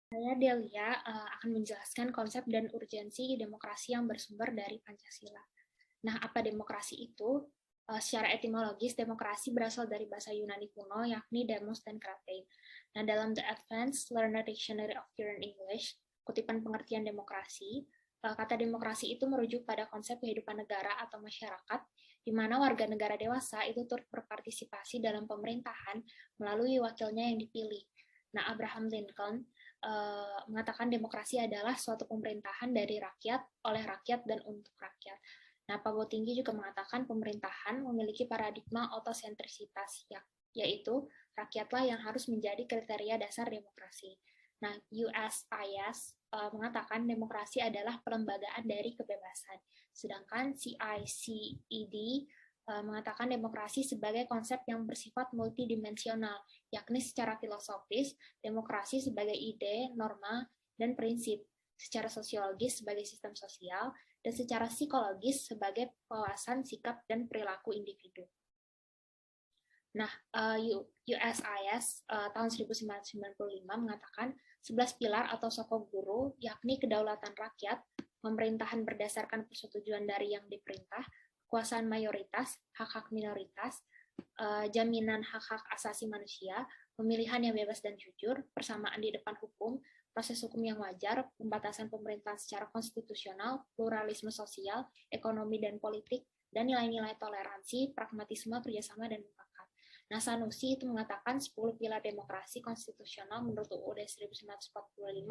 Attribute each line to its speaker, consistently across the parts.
Speaker 1: Saya Delia akan menjelaskan konsep dan urgensi demokrasi yang bersumber dari Pancasila. Nah, apa demokrasi itu? Secara etimologis, demokrasi berasal dari bahasa Yunani kuno, yakni demos dan kratein. Nah, dalam The Advanced Learner Dictionary of Current English, kutipan pengertian demokrasi, kata demokrasi itu merujuk pada konsep kehidupan negara atau masyarakat, di mana warga negara dewasa itu turut berpartisipasi dalam pemerintahan melalui wakilnya yang dipilih. Nah, Abraham Lincoln mengatakan demokrasi adalah suatu pemerintahan dari rakyat, oleh rakyat, dan untuk rakyat. Nah, Pak Tinggi juga mengatakan pemerintahan memiliki paradigma otosentrisitas, yaitu rakyatlah yang harus menjadi kriteria dasar demokrasi. Nah, USIS mengatakan demokrasi adalah pelembagaan dari kebebasan, sedangkan CICED mengatakan demokrasi sebagai konsep yang bersifat multidimensional, yakni secara filosofis, demokrasi sebagai ide, norma, dan prinsip, secara sosiologis sebagai sistem sosial, dan secara psikologis sebagai pengawasan sikap dan perilaku individu. Nah, USIS tahun 1995 mengatakan 11 pilar atau sokong guru, yakni kedaulatan rakyat, pemerintahan berdasarkan persetujuan dari yang diperintah, kekuasaan mayoritas, hak-hak minoritas, jaminan hak-hak asasi manusia, pemilihan yang bebas dan jujur, persamaan di depan hukum, proses hukum yang wajar, pembatasan pemerintahan secara konstitusional, pluralisme sosial, ekonomi dan politik, dan nilai-nilai toleransi, pragmatisme, kerjasama, dan mufakat. Nah, Sanusi itu mengatakan 10 pilar demokrasi konstitusional menurut UUD 1945,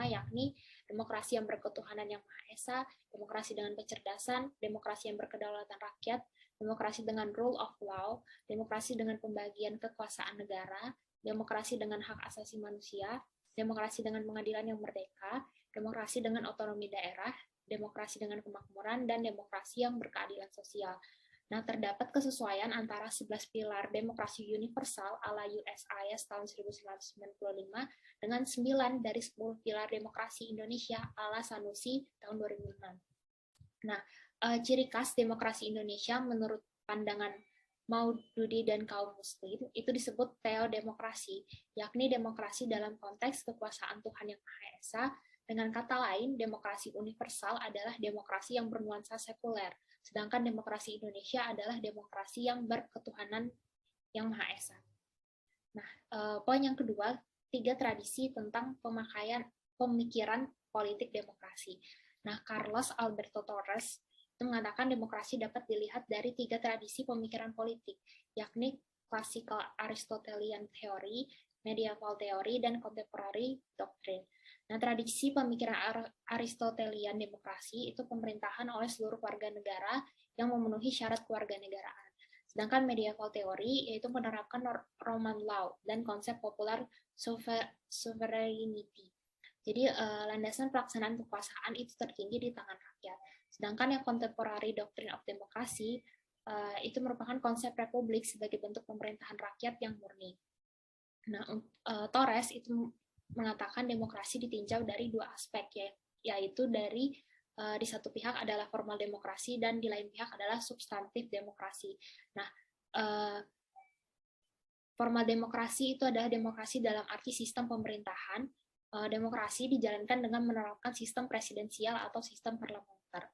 Speaker 1: yakni demokrasi yang berketuhanan yang Maha Esa, demokrasi dengan kecerdasan, demokrasi yang berkedaulatan rakyat, demokrasi dengan rule of law, demokrasi dengan pembagian kekuasaan negara, demokrasi dengan hak asasi manusia, demokrasi dengan pengadilan yang merdeka, demokrasi dengan otonomi daerah, demokrasi dengan kemakmuran, dan demokrasi yang berkeadilan sosial. Nah, terdapat kesesuaian antara 11 pilar demokrasi universal ala USIS tahun 1995 dengan 9 dari 10 pilar demokrasi Indonesia ala Sanusi tahun 2006. Nah, ciri khas demokrasi Indonesia menurut pandangan Maududi dan kaum muslim itu disebut teodemokrasi, yakni demokrasi dalam konteks kekuasaan Tuhan Yang Maha Esa. Dengan kata lain, demokrasi universal adalah demokrasi yang bernuansa sekuler, sedangkan demokrasi Indonesia adalah demokrasi yang berketuhanan Yang Maha Esa. Nah, poin yang kedua, 3 tradisi tentang pemikiran politik demokrasi. Nah, Carlos Alberto Torres itu mengatakan demokrasi dapat dilihat dari 3 tradisi pemikiran politik, yakni classical Aristotelian theory, medieval theory, dan contemporary doctrine. Nah, tradisi pemikiran Aristotelian demokrasi itu pemerintahan oleh seluruh warga negara yang memenuhi syarat kewarganegaraan. Sedangkan medieval theory yaitu menerapkan Roman law dan konsep popular sovereignty. Jadi landasan pelaksanaan kekuasaan itu tertinggi di tangan rakyat. Sedangkan yang contemporary doctrine of democracy itu merupakan konsep republik sebagai bentuk pemerintahan rakyat yang murni. Nah, Torres itu mengatakan demokrasi ditinjau dari 2 aspek, yaitu dari di satu pihak adalah formal demokrasi dan di lain pihak adalah substantif demokrasi. Nah, formal demokrasi itu adalah demokrasi dalam arti sistem pemerintahan. Demokrasi dijalankan dengan menerapkan sistem presidensial atau sistem parlementer.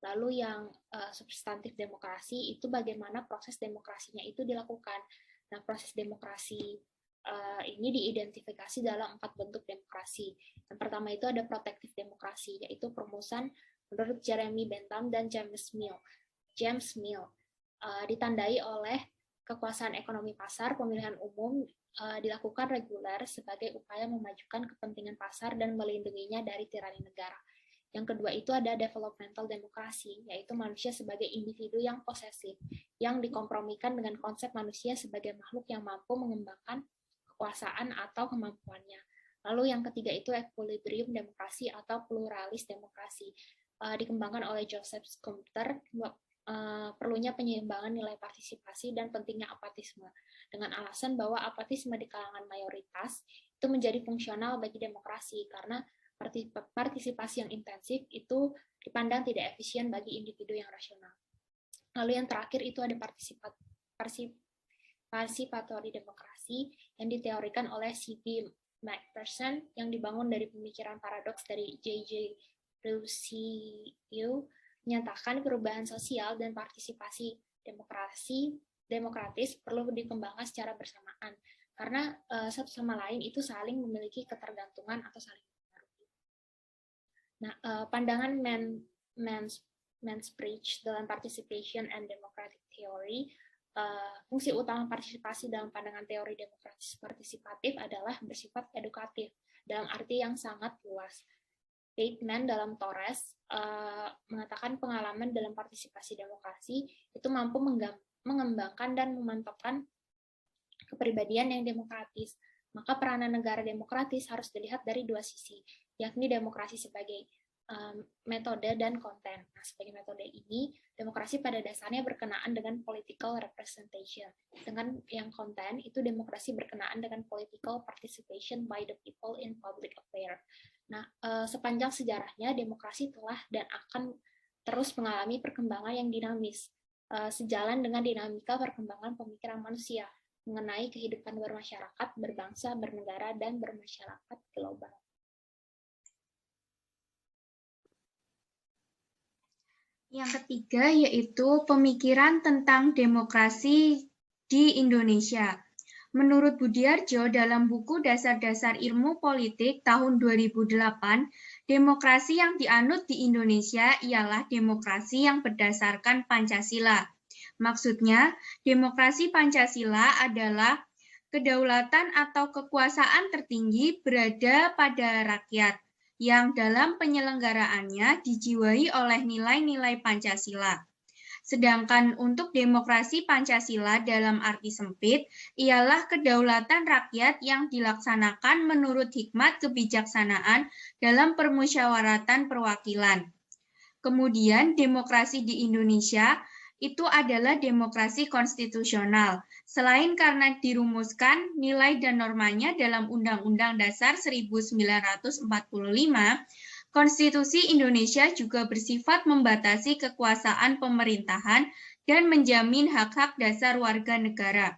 Speaker 1: Lalu yang substantif demokrasi itu bagaimana proses demokrasinya itu dilakukan. Nah, proses demokrasi ini diidentifikasi dalam 4 bentuk demokrasi. Yang pertama itu ada protektif demokrasi, yaitu perumusan menurut Jeremy Bentham dan James Mill. Ditandai oleh kekuasaan ekonomi pasar, pemilihan umum dilakukan reguler sebagai upaya memajukan kepentingan pasar dan melindunginya dari tirani negara. Yang kedua itu ada developmental demokrasi, yaitu manusia sebagai individu yang posesif, yang dikompromikan dengan konsep manusia sebagai makhluk yang mampu mengembangkan kekuasaan atau kemampuannya. Lalu yang ketiga itu equilibrium demokrasi atau pluralis demokrasi, dikembangkan oleh Joseph Schumpeter, perlunya penyeimbangan nilai partisipasi dan pentingnya apatisme, dengan alasan bahwa apatisme di kalangan mayoritas itu menjadi fungsional bagi demokrasi, karena partisipasi yang intensif itu dipandang tidak efisien bagi individu yang rasional. Lalu yang terakhir itu ada participatory demokrasi yang diteorikan oleh C.B. McPherson yang dibangun dari pemikiran paradoks dari J.J. Rousseau menyatakan perubahan sosial dan partisipasi demokratis perlu dikembangkan secara bersamaan karena satu sama lain itu saling memiliki ketergantungan atau saling mempengaruhi. Nah, pandangan Mansbridge dalam Participation and Democratic Theory, fungsi utama partisipasi dalam pandangan teori demokratis partisipatif adalah bersifat edukatif dalam arti yang sangat luas. Bateman dalam Torres mengatakan pengalaman dalam partisipasi demokrasi itu mampu mengembangkan dan memantapkan kepribadian yang demokratis. Maka peranan negara demokratis harus dilihat dari dua sisi, yakni demokrasi sebagai metode dan konten. Nah, sebagai metode ini, demokrasi pada dasarnya berkenaan dengan political representation. Dengan yang konten, itu demokrasi berkenaan dengan political participation by the people in public affairs. Nah, sepanjang sejarahnya, demokrasi telah dan akan terus mengalami perkembangan yang dinamis, sejalan dengan dinamika perkembangan pemikiran manusia mengenai kehidupan bermasyarakat, berbangsa, bernegara, dan bermasyarakat global.
Speaker 2: Yang ketiga yaitu pemikiran tentang demokrasi di Indonesia. Menurut Budiarjo dalam buku Dasar-Dasar Ilmu Politik tahun 2008, demokrasi yang dianut di Indonesia ialah demokrasi yang berdasarkan Pancasila. Maksudnya, demokrasi Pancasila adalah kedaulatan atau kekuasaan tertinggi berada pada rakyat, yang dalam penyelenggaraannya dijiwai oleh nilai-nilai Pancasila. Sedangkan untuk demokrasi Pancasila dalam arti sempit, ialah kedaulatan rakyat yang dilaksanakan menurut hikmat kebijaksanaan dalam permusyawaratan perwakilan. Kemudian demokrasi di Indonesia itu adalah demokrasi konstitusional. Selain karena dirumuskan nilai dan normanya dalam Undang-Undang Dasar 1945, Konstitusi Indonesia juga bersifat membatasi kekuasaan pemerintahan dan menjamin hak-hak dasar warga negara.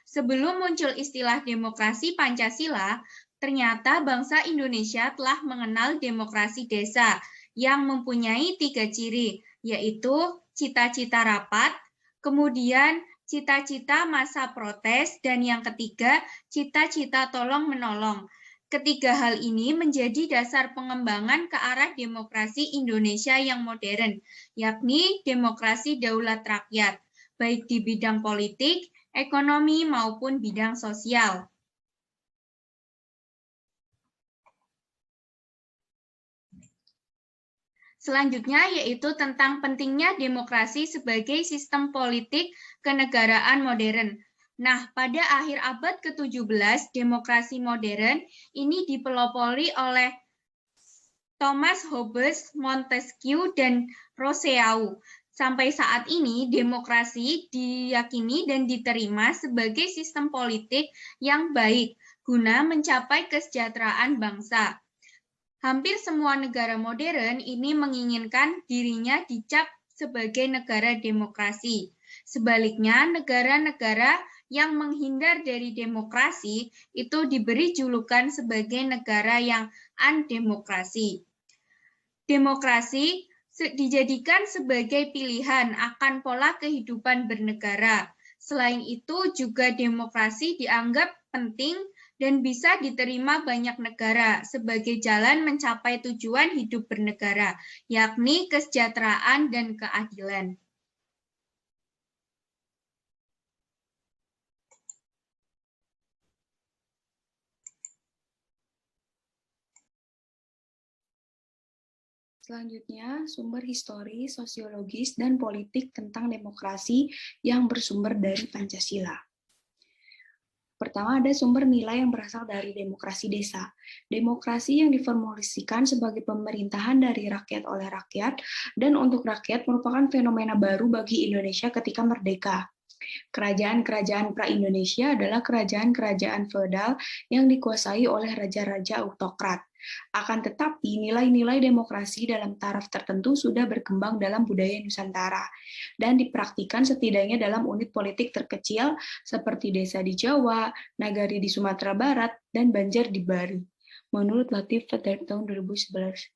Speaker 2: Sebelum muncul istilah demokrasi Pancasila, ternyata bangsa Indonesia telah mengenal demokrasi desa yang mempunyai 3 ciri, yaitu cita-cita rapat, kemudian cita-cita masa protes, dan yang ketiga, cita-cita tolong-menolong. Ketiga hal ini menjadi dasar pengembangan ke arah demokrasi Indonesia yang modern, yakni demokrasi daulat rakyat, baik di bidang politik, ekonomi, maupun bidang sosial. Selanjutnya yaitu tentang pentingnya demokrasi sebagai sistem politik kenegaraan modern. Nah, pada akhir abad ke-17, demokrasi modern ini dipelopori oleh Thomas Hobbes, Montesquieu, dan Rousseau. Sampai saat ini, demokrasi diyakini dan diterima sebagai sistem politik yang baik guna mencapai kesejahteraan bangsa. Hampir semua negara modern ini menginginkan dirinya dicap sebagai negara demokrasi. Sebaliknya, negara-negara yang menghindar dari demokrasi itu diberi julukan sebagai negara yang undemokrasi. Demokrasi dijadikan sebagai pilihan akan pola kehidupan bernegara. Selain itu, juga demokrasi dianggap penting dan bisa diterima banyak negara sebagai jalan mencapai tujuan hidup bernegara, yakni kesejahteraan dan keadilan.
Speaker 3: Selanjutnya, sumber histori, sosiologis, dan politik tentang demokrasi yang bersumber dari Pancasila. Pertama, ada sumber nilai yang berasal dari demokrasi desa. Demokrasi yang diformulasikan sebagai pemerintahan dari rakyat oleh rakyat dan untuk rakyat merupakan fenomena baru bagi Indonesia ketika merdeka. Kerajaan-kerajaan pra-Indonesia adalah kerajaan-kerajaan feodal yang dikuasai oleh raja-raja autokrat. Akan tetapi, nilai-nilai demokrasi dalam taraf tertentu sudah berkembang dalam budaya Nusantara dan dipraktikkan setidaknya dalam unit politik terkecil seperti desa di Jawa, nagari di Sumatera Barat, dan Banjar di Bali. Menurut Latif dari tahun 2011.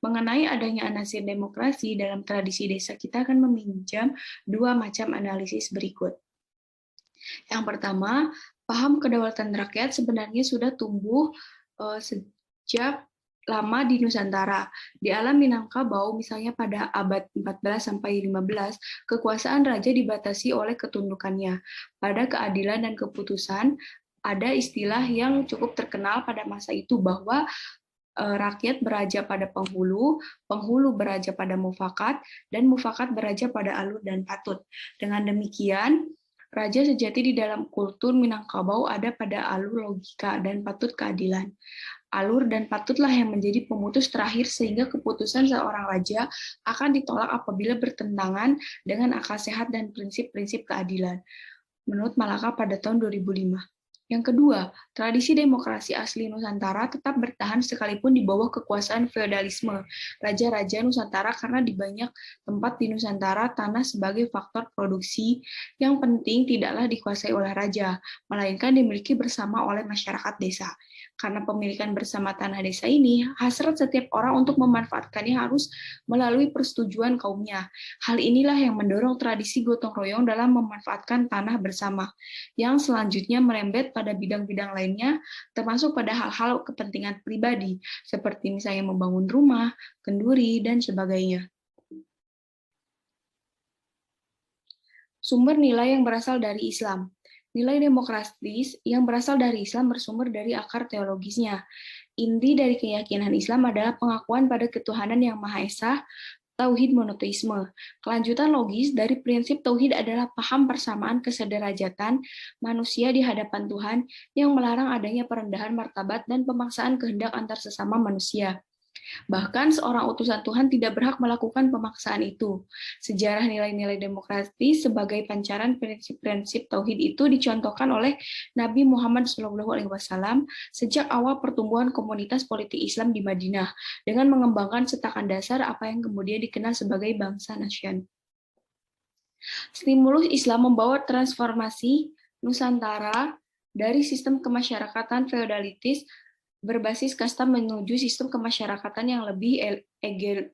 Speaker 3: Mengenai adanya anasir demokrasi dalam tradisi desa, kita akan meminjam dua macam analisis berikut. Yang pertama, paham kedaulatan rakyat sebenarnya sudah tumbuh sejak lama di Nusantara. Di alam Minangkabau, misalnya pada abad 14 sampai 15, kekuasaan raja dibatasi oleh ketundukannya. Pada keadilan dan keputusan, ada istilah yang cukup terkenal pada masa itu bahwa rakyat beraja pada penghulu, penghulu beraja pada mufakat, dan mufakat beraja pada alur dan patut. Dengan demikian, raja sejati di dalam kultur Minangkabau ada pada alur logika dan patut keadilan. Alur dan patutlah yang menjadi pemutus terakhir sehingga keputusan seorang raja akan ditolak apabila bertentangan dengan akal sehat dan prinsip-prinsip keadilan. Menurut Malaka pada tahun 2005. Yang kedua, tradisi demokrasi asli Nusantara tetap bertahan sekalipun di bawah kekuasaan feodalisme raja-raja Nusantara karena di banyak tempat di Nusantara tanah sebagai faktor produksi yang penting tidaklah dikuasai oleh raja, melainkan dimiliki bersama oleh masyarakat desa. Karena pemilikan bersama tanah desa ini, hasrat setiap orang untuk memanfaatkannya harus melalui persetujuan kaumnya. Hal inilah yang mendorong tradisi gotong royong dalam memanfaatkan tanah bersama, yang selanjutnya merembet pada bidang-bidang lainnya, termasuk pada hal-hal kepentingan pribadi, seperti misalnya membangun rumah, kenduri, dan sebagainya. Sumber nilai yang berasal dari Islam. Nilai demokratis yang berasal dari Islam bersumber dari akar teologisnya. Inti dari keyakinan Islam adalah pengakuan pada ketuhanan yang Maha Esa, tauhid monoteisme. Kelanjutan logis dari prinsip tauhid adalah paham persamaan kesederajatan manusia di hadapan Tuhan yang melarang adanya perendahan martabat dan pemaksaan kehendak antar sesama manusia. Bahkan seorang utusan Tuhan tidak berhak melakukan pemaksaan itu. Sejarah nilai-nilai demokratis sebagai pancaran prinsip-prinsip tauhid itu dicontohkan oleh Nabi Muhammad SAW sejak awal pertumbuhan komunitas politik Islam di Madinah dengan mengembangkan setakan dasar apa yang kemudian dikenal sebagai bangsa nasional. Stimulus Islam membawa transformasi Nusantara dari sistem kemasyarakatan feodalitis berbasis kasta menuju sistem kemasyarakatan yang lebih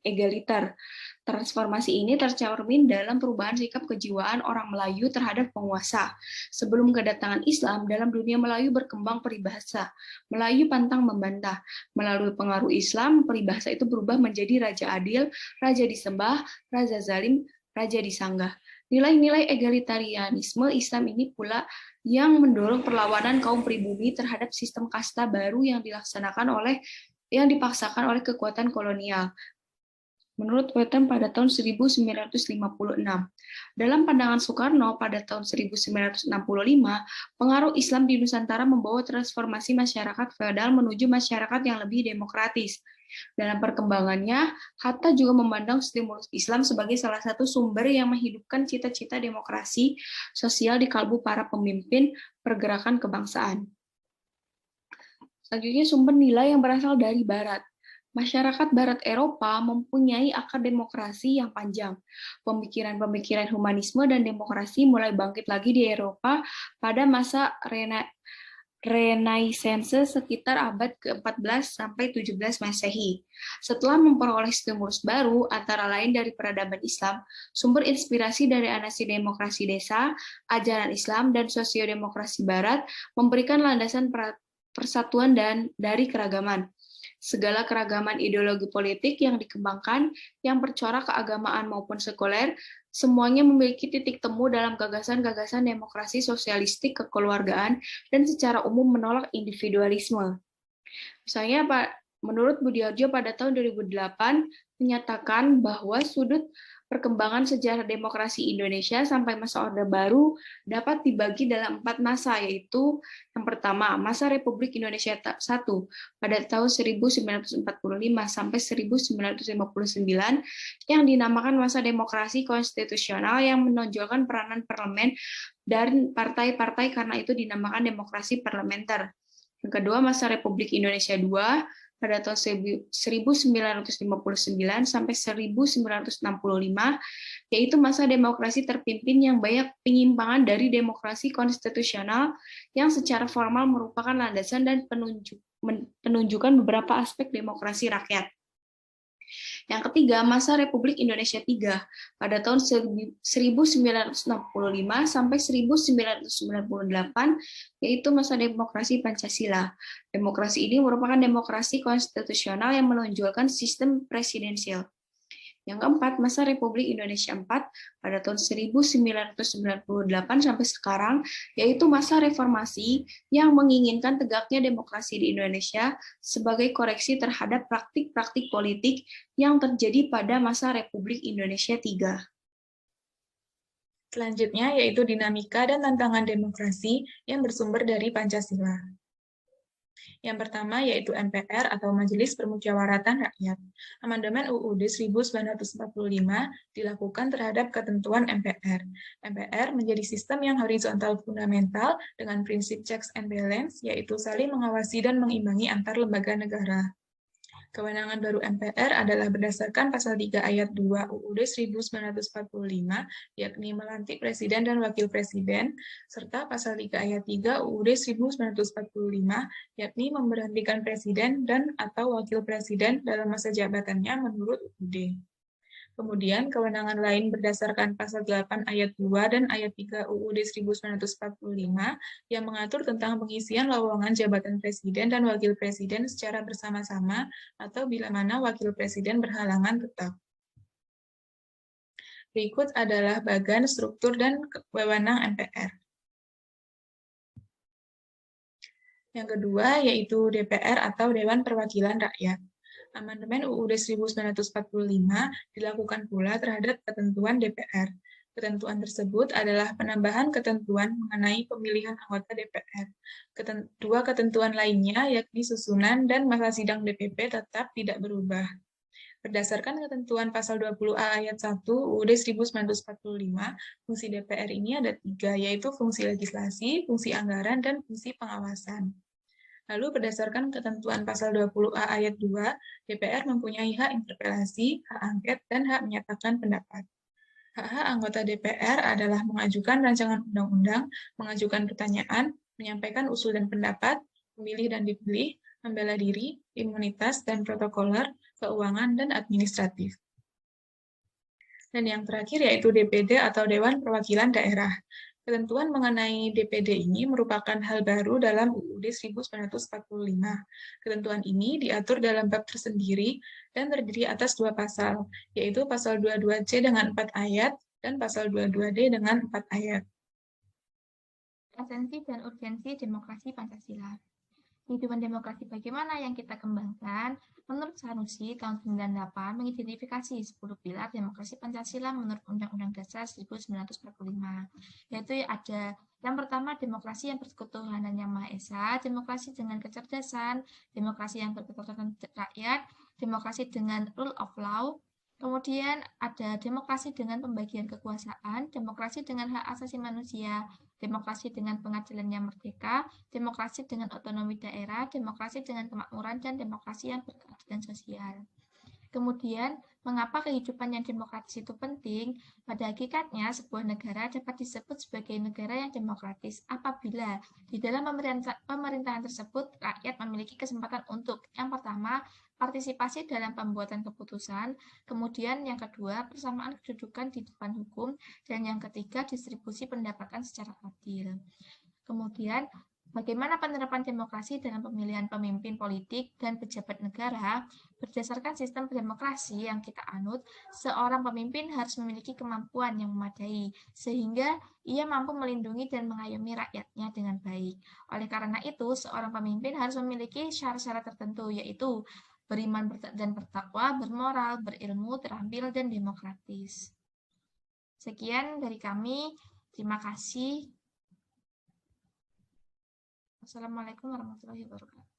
Speaker 3: egaliter. Transformasi ini tercermin dalam perubahan sikap kejiwaan orang Melayu terhadap penguasa. Sebelum kedatangan Islam, dalam dunia Melayu berkembang peribahasa. Melayu pantang membantah. Melalui pengaruh Islam, peribahasa itu berubah menjadi raja adil, raja disembah, raja zalim, raja disanggah. Nilai-nilai egalitarianisme Islam ini pula yang mendorong perlawanan kaum pribumi terhadap sistem kasta baru yang dipaksakan oleh kekuatan kolonial. Menurut Wetton pada tahun 1956. Dalam pandangan Soekarno pada tahun 1965, pengaruh Islam di Nusantara membawa transformasi masyarakat feodal menuju masyarakat yang lebih demokratis. Dalam perkembangannya, Hatta juga memandang stimulus Islam sebagai salah satu sumber yang menghidupkan cita-cita demokrasi sosial di kalbu para pemimpin pergerakan kebangsaan. Selanjutnya, sumber nilai yang berasal dari Barat. Masyarakat Barat Eropa mempunyai akar demokrasi yang panjang. Pemikiran-pemikiran humanisme dan demokrasi mulai bangkit lagi di Eropa pada masa Renaissance sekitar abad ke-14 sampai 17 Masehi. Setelah memperoleh stimulus baru, antara lain dari peradaban Islam, sumber inspirasi dari anasi demokrasi desa, ajaran Islam, dan sosiodemokrasi Barat memberikan landasan persatuan dan dari keragaman. Segala keragaman ideologi politik yang dikembangkan, yang bercorak keagamaan maupun sekuler, semuanya memiliki titik temu dalam gagasan-gagasan demokrasi sosialistik kekeluargaan dan secara umum menolak individualisme. Misalnya, menurut Budiarjo pada tahun 2008 menyatakan bahwa sudut perkembangan sejarah demokrasi Indonesia sampai masa Orde Baru dapat dibagi dalam 4 masa, yaitu yang pertama, masa Republik Indonesia I pada tahun 1945 sampai 1959 yang dinamakan masa demokrasi konstitusional yang menonjolkan peranan parlemen dan partai-partai karena itu dinamakan demokrasi parlementer. Yang kedua, masa Republik Indonesia II pada tahun 1959 sampai 1965, yaitu masa demokrasi terpimpin yang banyak penyimpangan dari demokrasi konstitusional yang secara formal merupakan landasan dan penunjukan beberapa aspek demokrasi rakyat. Yang ketiga, masa Republik Indonesia III pada tahun 1965 sampai 1998, yaitu masa demokrasi Pancasila. Demokrasi ini merupakan demokrasi konstitusional yang menonjolkan sistem presidensial. Yang keempat, masa Republik Indonesia IV pada tahun 1998 sampai sekarang, yaitu masa reformasi yang menginginkan tegaknya demokrasi di Indonesia sebagai koreksi terhadap praktik-praktik politik yang terjadi pada masa Republik Indonesia III.
Speaker 4: Selanjutnya yaitu dinamika dan tantangan demokrasi yang bersumber dari Pancasila. Yang pertama yaitu MPR atau Majelis Permusyawaratan Rakyat. Amandemen UUD 1945 dilakukan terhadap ketentuan MPR. MPR menjadi sistem yang horizontal fundamental dengan prinsip checks and balance, yaitu saling mengawasi dan mengimbangi antar lembaga negara. Kewenangan baru MPR adalah berdasarkan pasal 3 ayat 2 UUD 1945, yakni melantik presiden dan wakil presiden, serta pasal 3 ayat 3 UUD 1945, yakni memberhentikan presiden dan atau wakil presiden dalam masa jabatannya menurut UUD. Kemudian, kewenangan lain berdasarkan pasal 8 ayat 2 dan ayat 3 UUD 1945 yang mengatur tentang pengisian lowongan jabatan presiden dan wakil presiden secara bersama-sama atau bila mana wakil presiden berhalangan tetap. Berikut adalah bagan, struktur, dan wewenang MPR. Yang kedua yaitu DPR atau Dewan Perwakilan Rakyat. Amandemen UUD 1945 dilakukan pula terhadap ketentuan DPR. Ketentuan tersebut adalah penambahan ketentuan mengenai pemilihan anggota DPR. Dua ketentuan lainnya, yakni susunan dan masa sidang DPP tetap tidak berubah. Berdasarkan ketentuan pasal 20A ayat 1 UUD 1945, fungsi DPR ini ada 3, yaitu fungsi legislasi, fungsi anggaran, dan fungsi pengawasan. Lalu berdasarkan ketentuan pasal 20A ayat 2, DPR mempunyai hak interpelasi, hak angket, dan hak menyatakan pendapat. Hak-hak anggota DPR adalah mengajukan rancangan undang-undang, mengajukan pertanyaan, menyampaikan usul dan pendapat, memilih dan dipilih, membela diri, imunitas dan protokoler, keuangan, dan administratif. Dan yang terakhir yaitu DPD atau Dewan Perwakilan Daerah. Ketentuan mengenai DPD ini merupakan hal baru dalam UUD 1945. Ketentuan ini diatur dalam bab tersendiri dan terdiri atas 2 pasal, yaitu pasal 22C dengan 4 ayat dan pasal 22D dengan 4 ayat.
Speaker 2: Esensi dan urgensi demokrasi Pancasila. Kehidupan demokrasi bagaimana yang kita kembangkan? Menurut Sanusi, tahun 98 mengidentifikasi 10 pilar demokrasi Pancasila menurut Undang-Undang Dasar 1945, yaitu ada yang pertama demokrasi yang berketuhanan yang Maha Esa, demokrasi dengan kecerdasan, demokrasi yang berketuhanan rakyat, demokrasi dengan rule of law, kemudian ada demokrasi dengan pembagian kekuasaan, demokrasi dengan hak asasi manusia, demokrasi dengan pengadilan yang merdeka, demokrasi dengan otonomi daerah, demokrasi dengan kemakmuran, dan demokrasi yang berkeadilan sosial. Kemudian, mengapa kehidupan yang demokratis itu penting? Pada hakikatnya, sebuah negara dapat disebut sebagai negara yang demokratis apabila di dalam pemerintahan tersebut rakyat memiliki kesempatan untuk yang pertama, partisipasi dalam pembuatan keputusan, kemudian yang kedua, persamaan kedudukan di depan hukum, dan yang ketiga, distribusi pendapatan secara adil. Kemudian, bagaimana penerapan demokrasi dalam pemilihan pemimpin politik dan pejabat negara? Berdasarkan sistem demokrasi yang kita anut, seorang pemimpin harus memiliki kemampuan yang memadai, sehingga ia mampu melindungi dan mengayomi rakyatnya dengan baik. Oleh karena itu, seorang pemimpin harus memiliki syarat-syarat tertentu, yaitu beriman dan bertakwa, bermoral, berilmu, terampil, dan demokratis. Sekian dari kami. Terima kasih. Assalamualaikum warahmatullahi wabarakatuh.